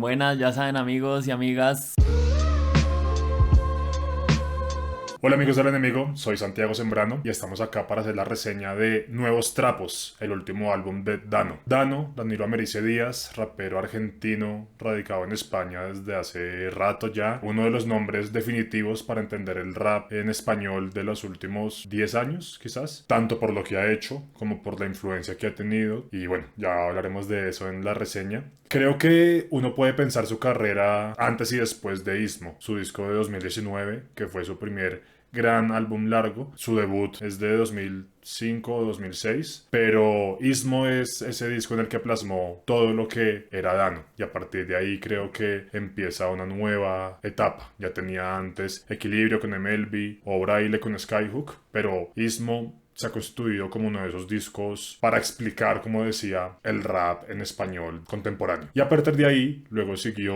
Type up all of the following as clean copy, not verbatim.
Buenas, ya saben amigos y amigas. Hola amigos del enemigo, soy Santiago Sembrano y estamos acá para hacer la reseña de Nuevos Trapos, el último álbum de Dano. Dano, Danilo Americe Díaz, rapero argentino, radicado en España desde hace rato ya, uno de los nombres definitivos para entender el rap en español de los últimos 10 años, quizás, tanto por lo que ha hecho como por la influencia que ha tenido, y bueno, ya hablaremos de eso en la reseña. Creo que uno puede pensar su carrera antes y después de Istmo, su disco de 2019, que fue su primer gran álbum largo. Su debut es de 2005 o 2006, pero Istmo es ese disco en el que plasmó todo lo que era Dano, y a partir de ahí creo que empieza una nueva etapa. Ya tenía antes Equilibrio con MLB o Braille con Skyhook, pero Istmo se ha constituido como uno de esos discos para explicar, como decía, el rap en español contemporáneo. Y a partir de ahí, luego siguió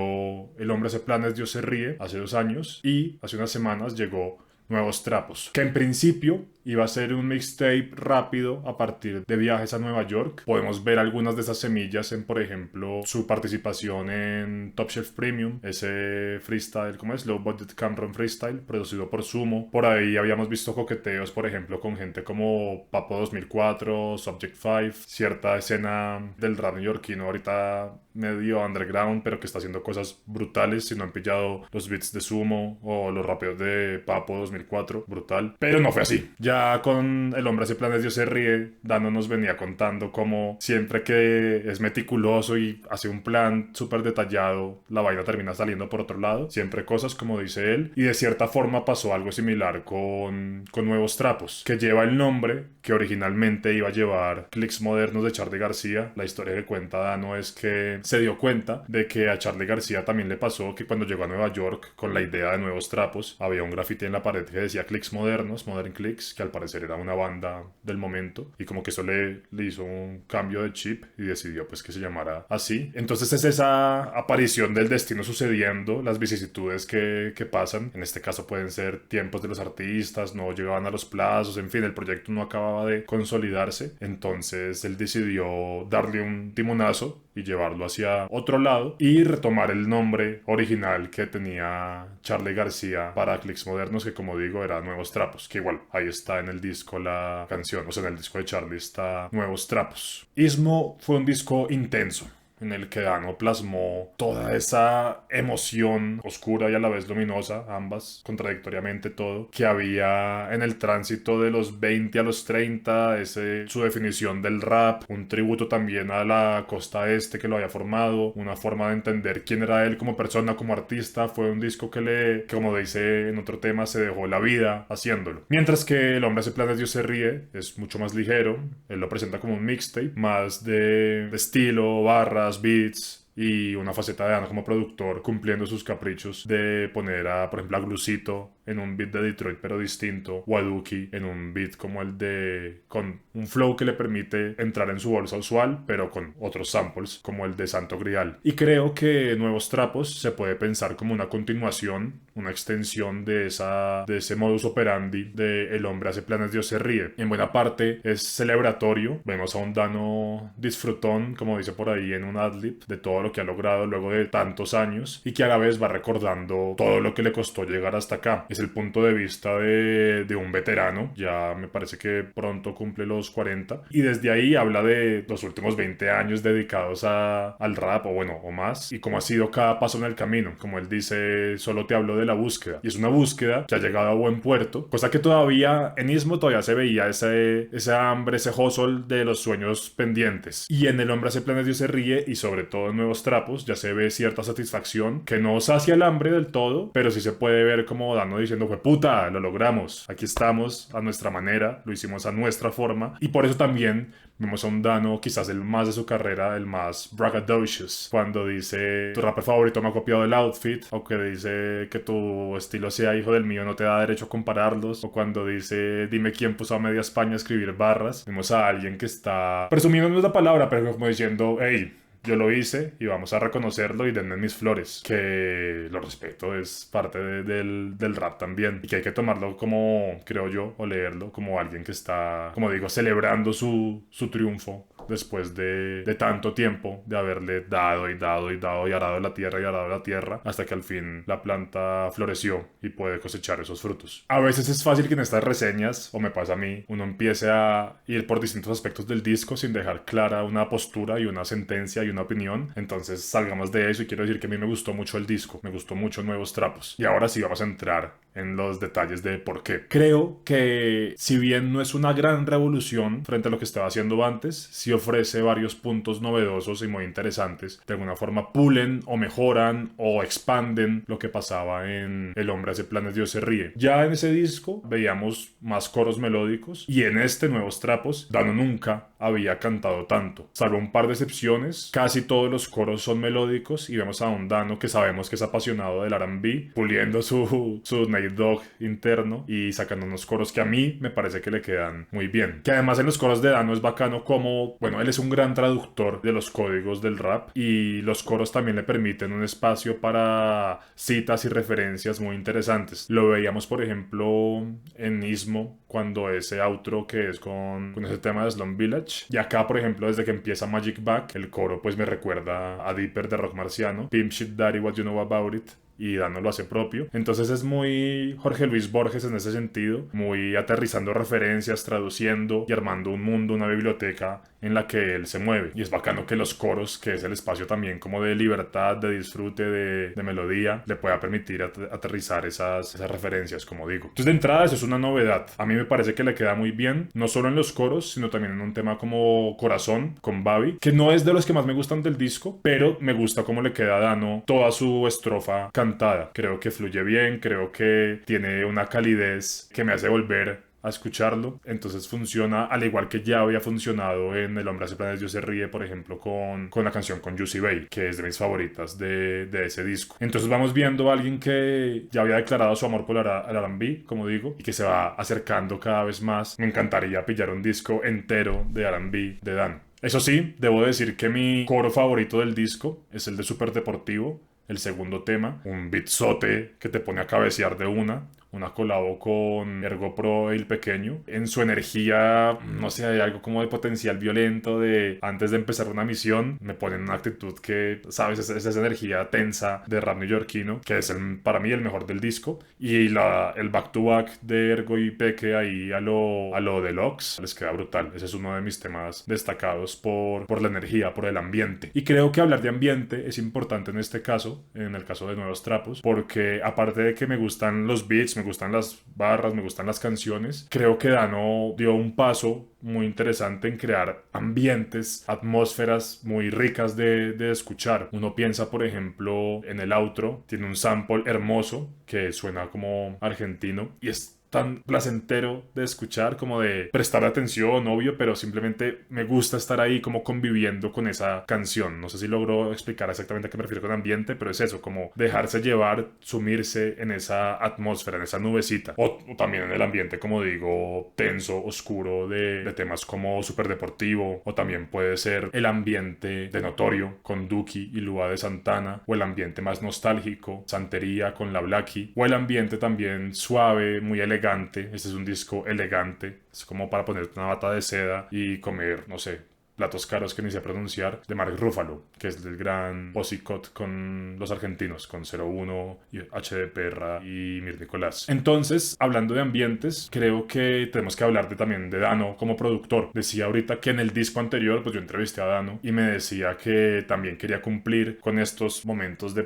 El hombre hace planes, Dios se ríe, hace 2 años, y hace unas semanas llegó Nuevos Trapos, que en principio iba a ser un mixtape rápido a partir de viajes a Nueva York. Podemos ver algunas de esas semillas en, por ejemplo, su participación en Top Shelf Premium, ese freestyle, ¿cómo es? Low Budget Cameron Freestyle, producido por Sumo. Por ahí habíamos visto coqueteos, por ejemplo, con gente como Papo 2004, Subject 5, cierta escena del rap neoyorquino ahorita medio underground, pero que está haciendo cosas brutales. Si no han pillado los beats de Sumo o los rapeos de Papo 2004, brutal. Pero no fue así. Ya con El hombre hace planes, Dios se ríe, Dano nos venía contando cómo siempre que es meticuloso y hace un plan súper detallado, la vaina termina saliendo por otro lado. Siempre cosas como dice él. Y de cierta forma pasó algo similar con Nuevos Trapos, que lleva el nombre que originalmente iba a llevar Clicks Modernos de Charly García. La historia que cuenta Dano es que se dio cuenta de que a Charly García también le pasó que cuando llegó a Nueva York con la idea de Nuevos Trapos, había un graffiti en la pared que decía Clicks Modernos, Modern Clicks, que al parecer era una banda del momento, y como que eso le hizo un cambio de chip y decidió pues que se llamara así. Entonces es esa aparición del destino sucediendo, las vicisitudes que pasan. En este caso pueden ser tiempos de los artistas, no llegaban a los plazos, en fin, el proyecto no acababa de consolidarse. Entonces él decidió darle un timonazo y llevarlo hacia otro lado y retomar el nombre original que tenía Charly García para Clicks Modernos, que como digo era Nuevos Trapos, que igual ahí está en el disco la canción, o sea, en el disco de Charly está Nuevos Trapos. Istmo fue un disco intenso, en el que Dano plasmó toda esa emoción oscura y a la vez luminosa, ambas contradictoriamente todo, que había en el tránsito de los 20 a los 30, su definición del rap, un tributo también a la costa este que lo había formado, una forma de entender quién era él como persona, como artista. Fue un disco que como dice en otro tema, se dejó la vida haciéndolo. Mientras que El hombre hace planes, Dios se ríe, es mucho más ligero. Él lo presenta como un mixtape, más de estilo, barras, beats y una faceta de Dano como productor cumpliendo sus caprichos de poner a, por ejemplo, a Glucito en un beat de Detroit pero distinto, o a Duki en un beat como el de, con un flow que le permite entrar en su bolsa usual pero con otros samples como el de Santo Grial. Y creo que Nuevos Trapos se puede pensar como una continuación, una extensión de ese modus operandi de El hombre hace planes, Dios se ríe. En buena parte es celebratorio, vemos a un Dano disfrutón, como dice por ahí en un adlib, de todo lo que ha logrado luego de tantos años, y que a la vez va recordando todo lo que le costó llegar hasta acá. Es el punto de vista de un veterano, ya me parece que pronto cumple los 40, y desde ahí habla de los últimos 20 años dedicados al rap, o bueno, o más, y cómo ha sido cada paso en el camino. Como él dice, solo te hablo de la búsqueda, y es una búsqueda que ha llegado a buen puerto, cosa que todavía en Istmo todavía se veía ese hambre, ese hustle de los sueños pendientes. Y en El hombre hace planes, Dios se ríe, y sobre todo en Nuevos Trapos ya se ve cierta satisfacción que no sacia el hambre del todo, pero sí se puede ver como Dano diciendo, fue puta, lo logramos, aquí estamos a nuestra manera, lo hicimos a nuestra forma. Y por eso también vemos a un Dano, quizás el más de su carrera, el más braggadocious, cuando dice tu rapper favorito me ha copiado el outfit, o que dice que tu estilo sea hijo del mío no te da derecho a compararlos, o cuando dice dime quién puso a media España a escribir barras. Vemos a alguien que está presumiendo, no es la palabra, pero como diciendo, hey, yo lo hice y vamos a reconocerlo y denme mis flores. Que lo respeto, es parte del rap también. Y que hay que tomarlo como, creo yo, o leerlo como alguien que está, como digo, celebrando su triunfo después de tanto tiempo de haberle dado y dado y dado y arado la tierra y arado la tierra hasta que al fin la planta floreció y puede cosechar esos frutos. A veces es fácil que en estas reseñas, o me pasa a mí, uno empiece a ir por distintos aspectos del disco sin dejar clara una postura y una sentencia y una opinión. Entonces salgamos de eso y quiero decir que a mí me gustó mucho el disco, me gustó mucho Nuevos Trapos. Y ahora sí vamos a entrar en los detalles de por qué. Creo que si bien no es una gran revolución frente a lo que estaba haciendo antes, sí ofrece varios puntos novedosos y muy interesantes. De alguna forma pulen o mejoran o expanden lo que pasaba en El hombre hace planes, Dios se ríe. Ya en ese disco veíamos más coros melódicos y en este Nuevos Trapos Dano nunca había cantado tanto. Salvo un par de excepciones, casi todos los coros son melódicos y vemos a un Dano que sabemos que es apasionado del R&B, puliendo su Nate Dogg interno y sacando unos coros que a mí me parece que le quedan muy bien. Que además en los coros de Dano es bacano como, bueno, él es un gran traductor de los códigos del rap y los coros también le permiten un espacio para citas y referencias muy interesantes. Lo veíamos, por ejemplo, en Ismo, cuando ese outro que es con ese tema de Slum Village. Y acá, por ejemplo, desde que empieza Magic Back, el coro pues me recuerda a Dipper de Rock Marciano, Pimp Shit Daddy, What You Know About It, y Dano lo hace propio. Entonces es muy Jorge Luis Borges en ese sentido, muy aterrizando referencias, traduciendo y armando un mundo, una biblioteca en la que él se mueve. Y es bacano que los coros, que es el espacio también como de libertad, de disfrute, de melodía, le pueda permitir aterrizar esas referencias, como digo. Entonces de entrada eso es una novedad. A mí me parece que le queda muy bien, no solo en los coros, sino también en un tema como Corazón, con Babi, que no es de los que más me gustan del disco, pero me gusta cómo le queda a Dano toda su estrofa cantada. Creo que fluye bien, creo que tiene una calidez que me hace volver a escucharlo. Entonces funciona al igual que ya había funcionado en El hombre hace planes, Dios se ríe, por ejemplo, con la canción con Juicy Bay, que es de mis favoritas de ese disco. Entonces vamos viendo a alguien que ya había declarado su amor por el R&B, como digo, y que se va acercando cada vez más. Me encantaría pillar un disco entero de R&B de Dan. Eso sí, debo decir que mi coro favorito del disco es el de Super Deportivo, el segundo tema, un beatzote que te pone a cabecear de una colabo con Ergo Pro El Pequeño. En su energía, no sé, hay algo como de potencial violento de antes de empezar una misión, me ponen una actitud que, sabes, es esa energía tensa de rap neoyorquino, que es para mí el mejor del disco. Y el back to back de Ergo y Peque ahí a lo deluxe les queda brutal. Ese es uno de mis temas destacados por la energía, por el ambiente. Y creo que hablar de ambiente es importante en este caso, en el caso de Nuevos Trapos, porque aparte de que me gustan los beats, me gustan las barras, me gustan las canciones, creo que Dano dio un paso muy interesante en crear ambientes, atmósferas muy ricas de escuchar. Uno piensa, por ejemplo, en el outro, tiene un sample hermoso que suena como argentino y es tan placentero de escuchar, como de prestar atención, obvio, pero simplemente me gusta estar ahí como conviviendo con esa canción. No sé si logro explicar exactamente a qué me refiero con ambiente, pero es eso, como dejarse llevar, sumirse en esa atmósfera, en esa nubecita. O también en el ambiente, como digo, tenso, oscuro de temas como Super Deportivo, o también puede ser el ambiente de Notorio con Duki y Lua de Santana, o el ambiente más nostálgico, Santería con La Blackie, o el ambiente también suave, muy elegante. Este es un disco elegante, es como para ponerte una bata de seda y comer, no sé, platos caros que ni sé pronunciar, de Mark Ruffalo, que es del gran Pussycat con los argentinos, con 01, y HD Perra y Mir Nicolás. Entonces, hablando de ambientes, creo que tenemos que hablar también de Dano como productor. Decía ahorita que en el disco anterior, pues yo entrevisté a Dano y me decía que también quería cumplir con estos momentos de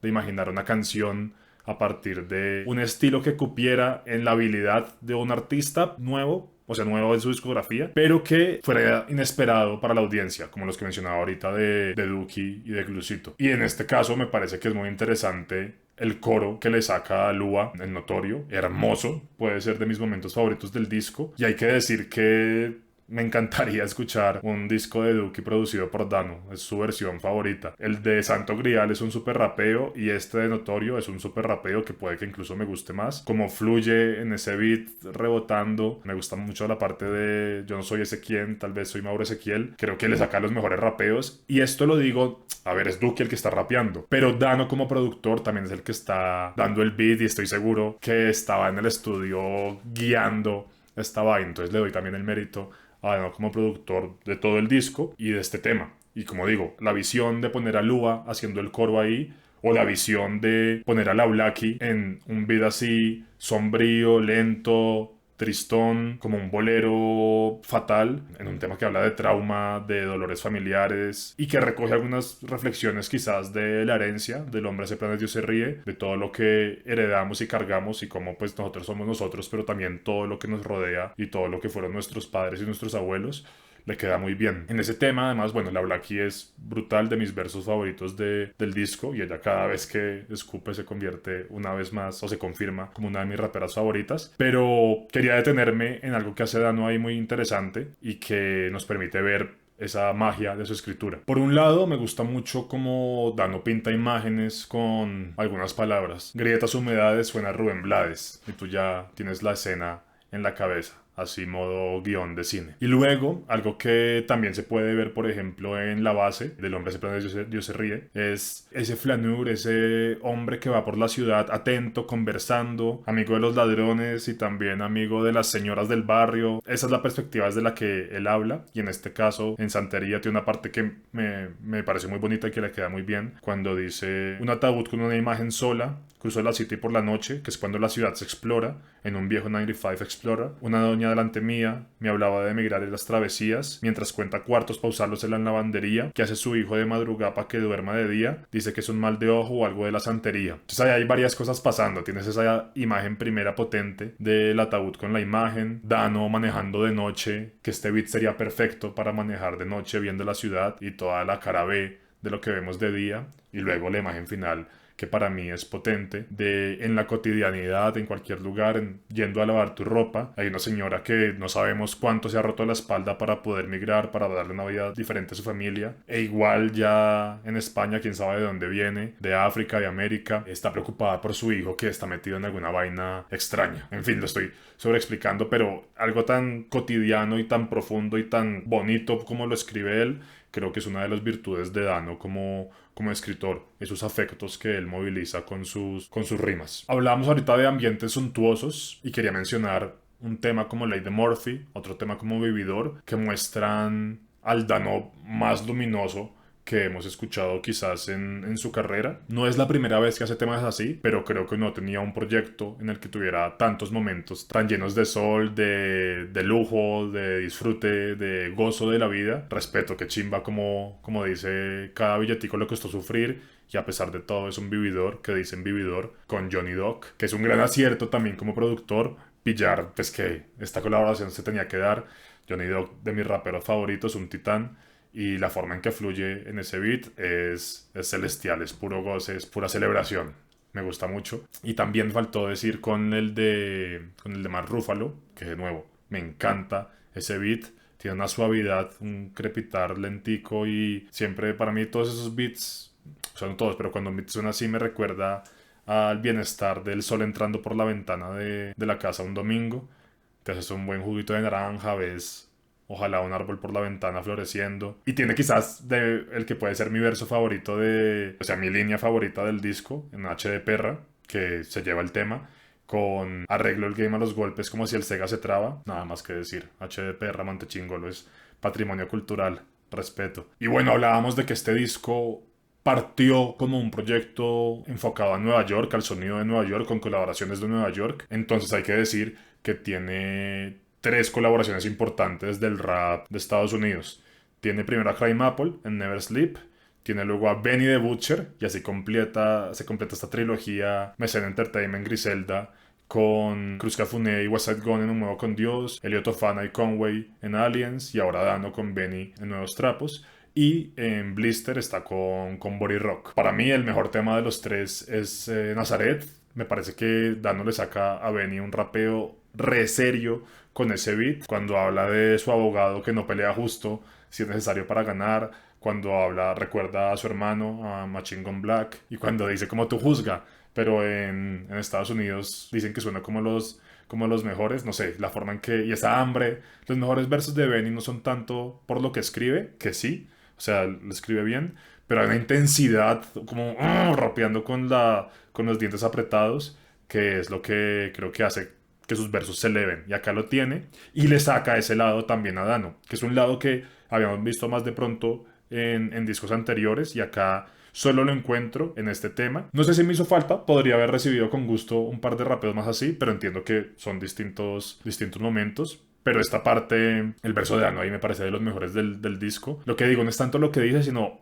imaginar una canción a partir de un estilo que cupiera en la habilidad de un artista nuevo, o sea, nuevo en su discografía, pero que fuera inesperado para la audiencia, como los que mencionaba ahorita de Duki y de Glucito. Y en este caso me parece que es muy interesante el coro que le saca a Lua en Notorio, hermoso, puede ser de mis momentos favoritos del disco, y hay que decir que me encantaría escuchar un disco de Duki producido por Dano, es su versión favorita. El de Santo Grial es un super rapeo y este de Notorio es un super rapeo que puede que incluso me guste más. Como fluye en ese beat rebotando, me gusta mucho la parte de yo no soy ese quien, tal vez soy Mauro Ezequiel. Creo que le saca los mejores rapeos y esto lo digo, a ver, es Duki el que está rapeando, pero Dano como productor también es el que está dando el beat y estoy seguro que estaba en el estudio guiando esta vaina, entonces le doy también el mérito a Dano como productor de todo el disco y de este tema. Y como digo, la visión de poner a Lua haciendo el coro ahí, o la visión de poner a la Blackie en un beat así sombrío, lento, tristón, como un bolero fatal, en un tema que habla de trauma, de dolores familiares y que recoge algunas reflexiones quizás de la herencia del hombre ese plan Dios se ríe, de todo lo que heredamos y cargamos y cómo pues nosotros somos nosotros, pero también todo lo que nos rodea y todo lo que fueron nuestros padres y nuestros abuelos. Le queda muy bien. En ese tema, además, bueno, la Blackie es brutal, de mis versos favoritos del disco, y ella cada vez que escupe se convierte una vez más, o se confirma, como una de mis raperas favoritas. Pero quería detenerme en algo que hace Dano ahí muy interesante y que nos permite ver esa magia de su escritura. Por un lado, me gusta mucho cómo Dano pinta imágenes con algunas palabras. Grietas, humedades, suena a Rubén Blades, y tú ya tienes la escena en la cabeza, así modo guión de cine. Y luego, algo que también se puede ver, por ejemplo, en la base del hombre se plana, Dios se ríe, es ese flaneur, ese hombre que va por la ciudad atento, conversando, amigo de los ladrones y también amigo de las señoras del barrio. Esa es la perspectiva desde la que él habla, y en este caso, en Santería, tiene una parte que me parece muy bonita y que le queda muy bien, cuando dice: un ataúd con una imagen sola, cruzó la City por la noche, que es cuando la ciudad se explora, en un viejo 95 Explorer. Una doña delante mía me hablaba de emigrar en las travesías, mientras cuenta cuartos para usarlos en la lavandería, que hace su hijo de madrugada para que duerma de día, dice que es un mal de ojo o algo de la santería. Entonces ahí hay varias cosas pasando, tienes esa imagen primera potente del ataúd con la imagen, Dano manejando de noche, que este beat sería perfecto para manejar de noche viendo la ciudad y toda la cara B de lo que vemos de día, y luego la imagen final que para mí es potente, de en la cotidianidad, en cualquier lugar, yendo a lavar tu ropa. Hay una señora que no sabemos cuánto se ha roto la espalda para poder migrar, para darle una vida diferente a su familia. E igual ya en España, quién sabe de dónde viene, de África, de América, está preocupada por su hijo que está metido en alguna vaina extraña. En fin, lo estoy sobreexplicando, pero algo tan cotidiano y tan profundo y tan bonito como lo escribe él, creo que es una de las virtudes de Dano como escritor, esos afectos que él moviliza con sus rimas. Hablábamos ahorita de ambientes suntuosos y quería mencionar un tema como Ley de Murphy, otro tema como Vividor, que muestran al Dano más luminoso que hemos escuchado quizás en su carrera. No es la primera vez que hace temas así, pero creo que no tenía un proyecto en el que tuviera tantos momentos tan llenos de sol, de lujo, de disfrute, de gozo de la vida. Respeto, que chimba, como dice, cada billetico le costó sufrir, y a pesar de todo es un vividor, que dicen vividor, con Johnny Doc, que es un gran acierto también como productor, pillar, pues que esta colaboración se tenía que dar. Johnny Doc, de mis raperos favoritos, un titán, y la forma en que fluye en ese beat es celestial, es puro goce, es pura celebración. Me gusta mucho. Y también faltó decir con el de Mark Ruffalo, que de nuevo me encanta ese beat. Tiene una suavidad, un crepitar lentico, y siempre para mí todos esos beats, son todos, pero cuando un beat suena así me recuerda al bienestar del sol entrando por la ventana de la casa un domingo. Te haces un buen juguito de naranja, ves ojalá un árbol por la ventana floreciendo. Y tiene quizás el que puede ser mi verso favorito o sea, mi línea favorita del disco, en H de perra, que se lleva el tema, con arreglo el game a los golpes como si el Sega se traba. Nada más que decir, H de perra, Mantechingolo es patrimonio cultural, respeto. Y bueno, hablábamos de que este disco partió como un proyecto enfocado a Nueva York, al sonido de Nueva York, con colaboraciones de Nueva York. Entonces hay que decir que tiene tres colaboraciones importantes del rap de Estados Unidos. Tiene primero a Crime Apple en Never Sleep, tiene luego a Benny the Butcher, y así se completa esta trilogía Mecena Entertainment Griselda, con Cruz Cafuné y Westside Gun en Un Nuevo con Dios, Elliot Ofana y Conway en Aliens, y ahora Dano con Benny en Nuevos Trapos. Y en Blister está con Body Rock. Para mí el mejor tema de los tres es Nazaret. Me parece que Dano le saca a Benny un rapeo re serio con ese beat, cuando habla de su abogado que no pelea justo si es necesario para ganar, cuando recuerda a su hermano, a Machine Gun Black, y cuando dice como tú juzga, pero en Estados Unidos dicen que suena como los mejores, no sé, la forma en que, y esa hambre, los mejores versos de Benny no son tanto por lo que escribe, que sí, o sea, lo escribe bien, pero hay una intensidad como rapeando con los dientes apretados, que es lo que creo que hace que sus versos se eleven. Y acá lo tiene y le saca ese lado también a Dano, que es un lado que habíamos visto más de pronto en discos anteriores y acá solo lo encuentro en este tema. No sé si me hizo falta, podría haber recibido con gusto un par de rapeos más así, pero entiendo que son distintos momentos. Pero esta parte, el verso de Dano ahí me parece de los mejores del disco. Lo que digo no es tanto lo que dice, sino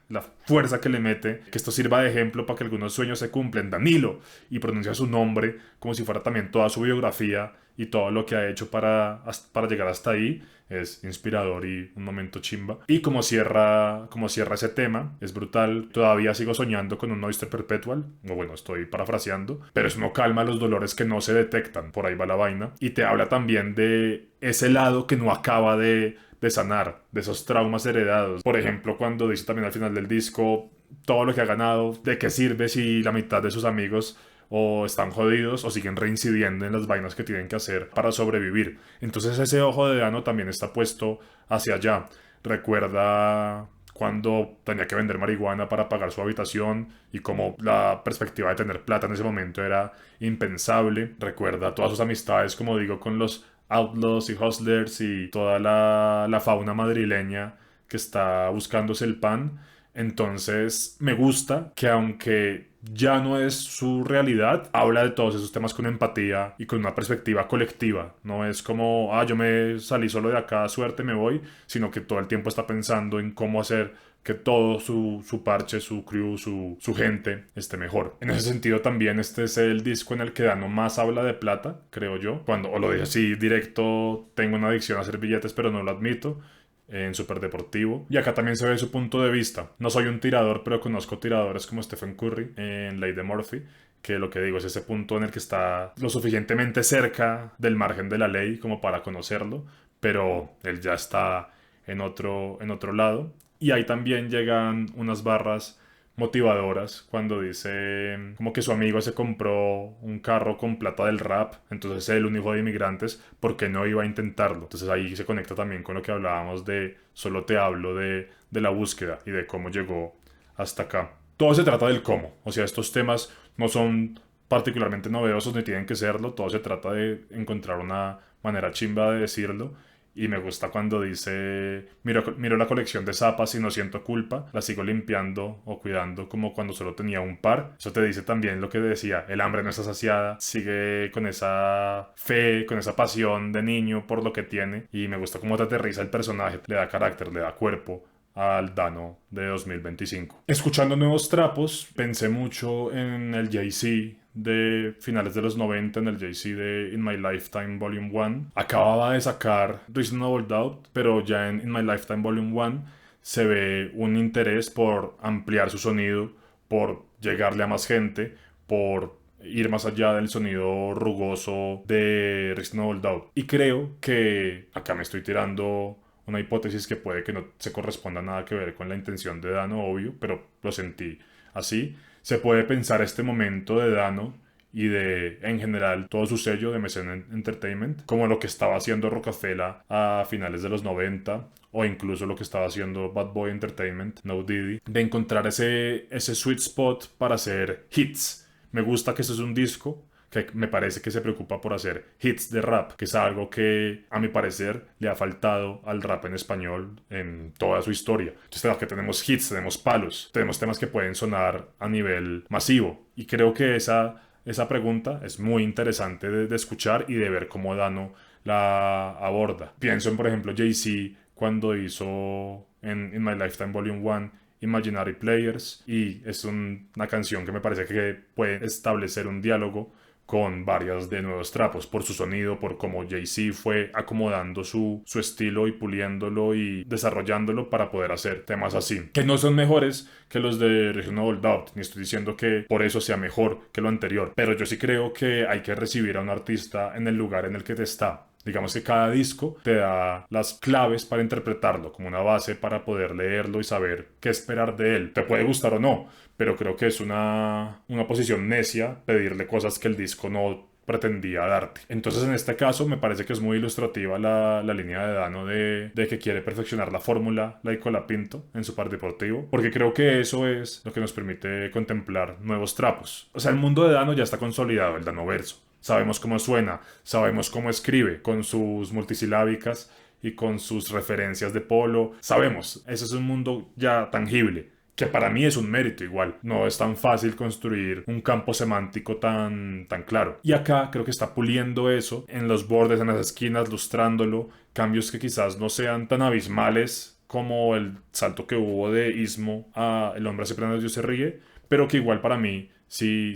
la fuerza que le mete, que esto sirva de ejemplo para que algunos sueños se cumplen. Danilo, y pronuncia su nombre como si fuera también toda su biografía y todo lo que ha hecho para llegar hasta ahí. Es inspirador y un momento chimba. Y como cierra ese tema, es brutal. Todavía sigo soñando con un Oyster Perpetual. O bueno, estoy parafraseando. Pero eso no calma los dolores que no se detectan. Por ahí va la vaina. Y te habla también de ese lado que no acaba de sanar, de esos traumas heredados. Por ejemplo, cuando dice también al final del disco, todo lo que ha ganado, ¿de qué sirve si la mitad de sus amigos o están jodidos o siguen reincidiendo en las vainas que tienen que hacer para sobrevivir? Entonces ese ojo de Dano también está puesto hacia allá. Recuerda cuando tenía que vender marihuana para pagar su habitación y como la perspectiva de tener plata en ese momento era impensable. Recuerda todas sus amistades, como digo, con los outlaws y hustlers y toda la fauna madrileña que está buscándose el pan. Entonces me gusta que aunque ya no es su realidad, habla de todos esos temas con empatía y con una perspectiva colectiva. No es como, yo me salí solo de acá, suerte, me voy, sino que todo el tiempo está pensando en cómo hacer que todo su parche, su crew, su gente esté mejor. En ese sentido también este es el disco en el que Dano más habla de plata, creo yo. Cuando, o lo dije así directo, tengo una adicción a hacer billetes pero no lo admito, en Superdeportivo. Y acá también se ve su punto de vista. No soy un tirador, pero conozco tiradores como Stephen Curry en Ley de Murphy, que lo que digo es ese punto en el que está lo suficientemente cerca del margen de la ley como para conocerlo, pero él ya está en otro lado. Y ahí también llegan unas barras motivadoras cuando dice como que su amigo se compró un carro con plata del rap, entonces él, un hijo de inmigrantes, ¿por qué no iba a intentarlo? Entonces ahí se conecta también con lo que hablábamos de solo te hablo de la búsqueda y de cómo llegó hasta acá. Todo se trata del cómo, o sea, estos temas no son particularmente novedosos ni tienen que serlo, todo se trata de encontrar una manera chimba de decirlo. Y me gusta cuando dice, miro la colección de zapas y no siento culpa, la sigo limpiando o cuidando como cuando solo tenía un par. Eso te dice también lo que decía, el hambre no está saciada, sigue con esa fe, con esa pasión de niño por lo que tiene. Y me gusta cómo te aterriza el personaje, le da carácter, le da cuerpo al Dano de 2025. Escuchando Nuevos Trapos, pensé mucho en el Jay-Z de finales de los 90, en el Jay-Z de In My Lifetime Volume 1. Acababa de sacar Reasonable Doubt, pero ya en In My Lifetime Volume 1 se ve un interés por ampliar su sonido, por llegarle a más gente, por ir más allá del sonido rugoso de Reasonable Doubt. Y creo que acá me estoy tirando una hipótesis que puede que no se corresponda nada que ver con la intención de Dano, obvio, pero lo sentí así. Se puede pensar este momento de Dano y de, en general, todo su sello de Mecene Entertainment, como lo que estaba haciendo Rockefeller a finales de los 90, o incluso lo que estaba haciendo Bad Boy Entertainment, No Diddy, de encontrar ese sweet spot para hacer hits. Me gusta que este es un disco que me parece que se preocupa por hacer hits de rap, que es algo que a mi parecer le ha faltado al rap en español en toda su historia. Entonces que tenemos hits, tenemos palos, tenemos temas que pueden sonar a nivel masivo y creo que esa pregunta es muy interesante de escuchar y de ver cómo Dano la aborda. Pienso en, por ejemplo, Jay-Z cuando hizo en In My Lifetime Volume 1 Imaginary Players y es una canción que me parece que puede establecer un diálogo con varias de Nuevos Trapos, por su sonido, por cómo Jay-Z fue acomodando su estilo y puliéndolo y desarrollándolo para poder hacer temas así, que no son mejores que los de Reasonable Doubt, ni estoy diciendo que por eso sea mejor que lo anterior, pero yo sí creo que hay que recibir a un artista en el lugar en el que te está. Digamos que cada disco te da las claves para interpretarlo, como una base para poder leerlo y saber qué esperar de él. Te puede gustar o no, pero creo que es una posición necia pedirle cosas que el disco no pretendía darte. Entonces en este caso me parece que es muy ilustrativa la línea de Dano de que quiere perfeccionar la fórmula la Colapinto en su par deportivo, porque creo que eso es lo que nos permite contemplar nuevos trapos. O sea, el mundo de Dano ya está consolidado, el Danoverso. sabemos cómo suena, sabemos cómo escribe, con sus multisilábicas y con sus referencias de polo. Sabemos, ese es un mundo ya tangible, que para mí es un mérito igual. No es tan fácil construir un campo semántico tan claro. Y acá creo que está puliendo eso en los bordes, en las esquinas, lustrándolo, cambios que quizás no sean tan abismales como el salto que hubo de Ismo a El hombre hace planes, Dios se ríe, pero que igual para mí sí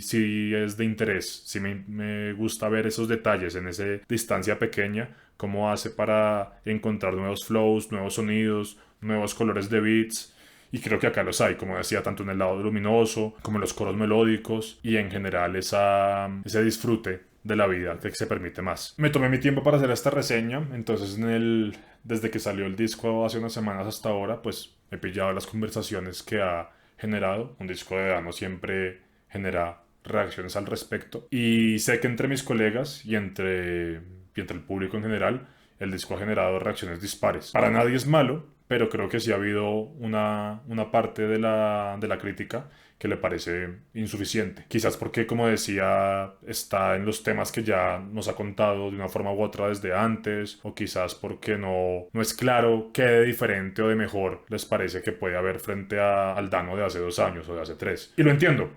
es de interés, sí me gusta ver esos detalles en esa distancia pequeña, cómo hace para encontrar nuevos flows, nuevos sonidos, nuevos colores de beats. Y creo que acá los hay, como decía, tanto en el lado luminoso como en los coros melódicos y en general ese disfrute de la vida que se permite más. Me tomé mi tiempo para hacer esta reseña, entonces desde que salió el disco hace unas semanas hasta ahora, pues he pillado las conversaciones que ha generado. Un disco de Dano siempre genera reacciones al respecto. Y sé que entre mis colegas y entre el público en general, el disco ha generado reacciones dispares. Para nadie es malo, pero creo que sí ha habido una parte de la crítica que le parece insuficiente. Quizás porque, como decía, está en los temas que ya nos ha contado de una forma u otra desde antes, o quizás porque no es claro qué de diferente o de mejor les parece que puede haber frente al Dano de hace 2 años o de hace 3. Y lo entiendo,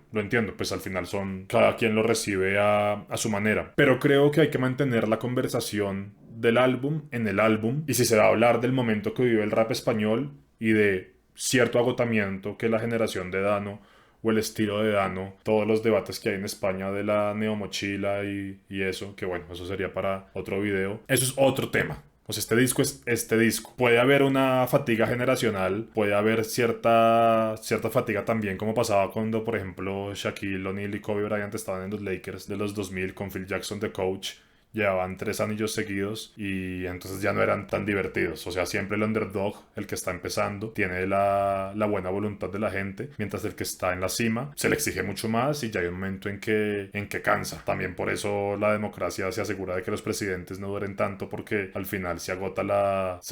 pues al final cada quien lo recibe a su manera. Pero creo que hay que mantener la conversación del álbum en el álbum, y si se va a hablar del momento que vive el rap español y de cierto agotamiento que la generación de Dano o el estilo de Dano, todos los debates que hay en España de la neomochila y eso, que bueno, eso sería para otro video. Eso es otro tema. O sea, este disco es este disco. Puede haber una fatiga generacional, puede haber cierta fatiga también, como pasaba cuando, por ejemplo, Shaquille O'Neal y Kobe Bryant estaban en los Lakers de los 2000 con Phil Jackson de coach. Llevaban 3 anillos seguidos y entonces ya no eran tan divertidos. O sea, siempre el underdog, el que está empezando, tiene la buena voluntad de la gente, mientras el que está en la cima se le exige mucho más y ya hay un momento en que cansa. También por eso la democracia se asegura de que los presidentes no duren tanto, porque al final se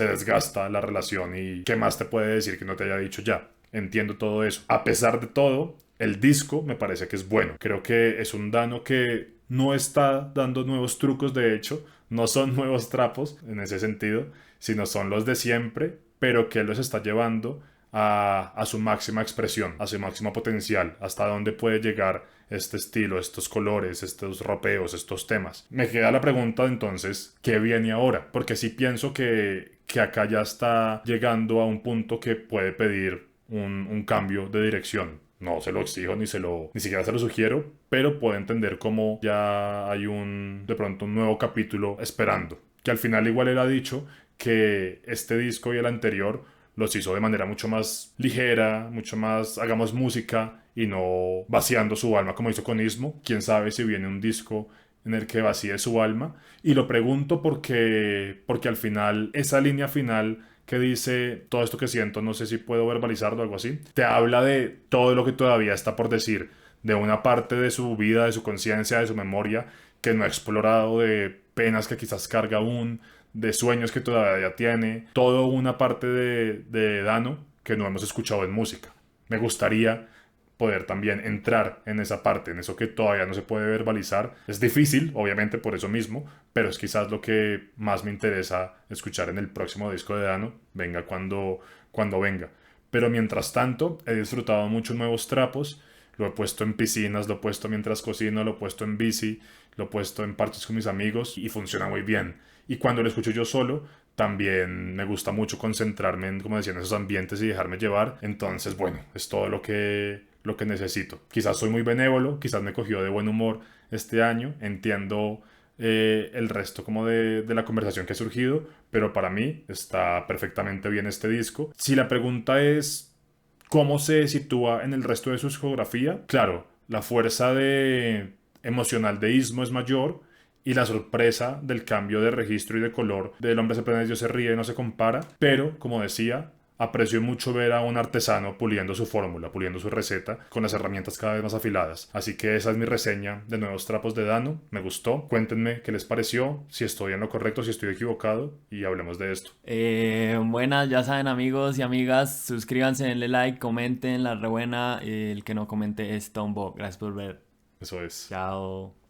desgasta la relación y ¿qué más te puede decir que no te haya dicho ya? Entiendo todo eso. A pesar de todo, el disco me parece que es bueno. Creo que es un Dano que no está dando nuevos trucos, de hecho, no son nuevos trapos en ese sentido, sino son los de siempre, pero que los está llevando a su máxima expresión, a su máximo potencial, hasta dónde puede llegar este estilo, estos colores, estos ropeos, estos temas. Me queda la pregunta entonces, ¿qué viene ahora? Porque sí pienso que acá ya está llegando a un punto que puede pedir un cambio de dirección. No se lo exijo ni siquiera se lo sugiero, pero puedo entender cómo ya hay de pronto un nuevo capítulo esperando. Que al final igual él ha dicho que este disco y el anterior los hizo de manera mucho más ligera, mucho más hagamos música y no vaciando su alma como hizo con Ismo. Quién sabe si viene un disco en el que vacíe su alma. Y lo pregunto porque al final, esa línea final que dice todo esto que siento, no sé si puedo verbalizarlo o algo así, te habla de todo lo que todavía está por decir, de una parte de su vida, de su conciencia, de su memoria que no ha explorado, de penas que quizás carga aún, de sueños que todavía tiene, todo una parte de Dano que no hemos escuchado en música. Me gustaría poder también entrar en esa parte, en eso que todavía no se puede verbalizar. Es difícil, obviamente por eso mismo, pero es quizás lo que más me interesa escuchar en el próximo disco de Dano, venga cuando venga. Pero mientras tanto, he disfrutado mucho nuevos trapos, lo he puesto en piscinas, lo he puesto mientras cocino, lo he puesto en bici, lo he puesto en parches con mis amigos y funciona muy bien. Y cuando lo escucho yo solo, también me gusta mucho concentrarme en, como decía, en esos ambientes y dejarme llevar. Entonces, bueno, es todo lo que necesito. Quizás soy muy benévolo, quizás me cogió de buen humor este año, entiendo el resto como de la conversación que ha surgido, pero para mí está perfectamente bien este disco. Si la pregunta es cómo se sitúa en el resto de su discografía, claro, la fuerza emocional de Ismo es mayor, y la sorpresa del cambio de registro y de color del hombre se prende, Dios se ríe, no se compara, pero como decía, aprecio mucho ver a un artesano puliendo su fórmula, puliendo su receta con las herramientas cada vez más afiladas. Así que esa es mi reseña de Nuevos Trapos de Dano. Me gustó. Cuéntenme qué les pareció, si estoy en lo correcto, si estoy equivocado y hablemos de esto. Buenas, ya saben amigos y amigas, suscríbanse, denle like, comenten, la rebuena, el que no comente es Tombo. Gracias por ver. Eso es. Chao.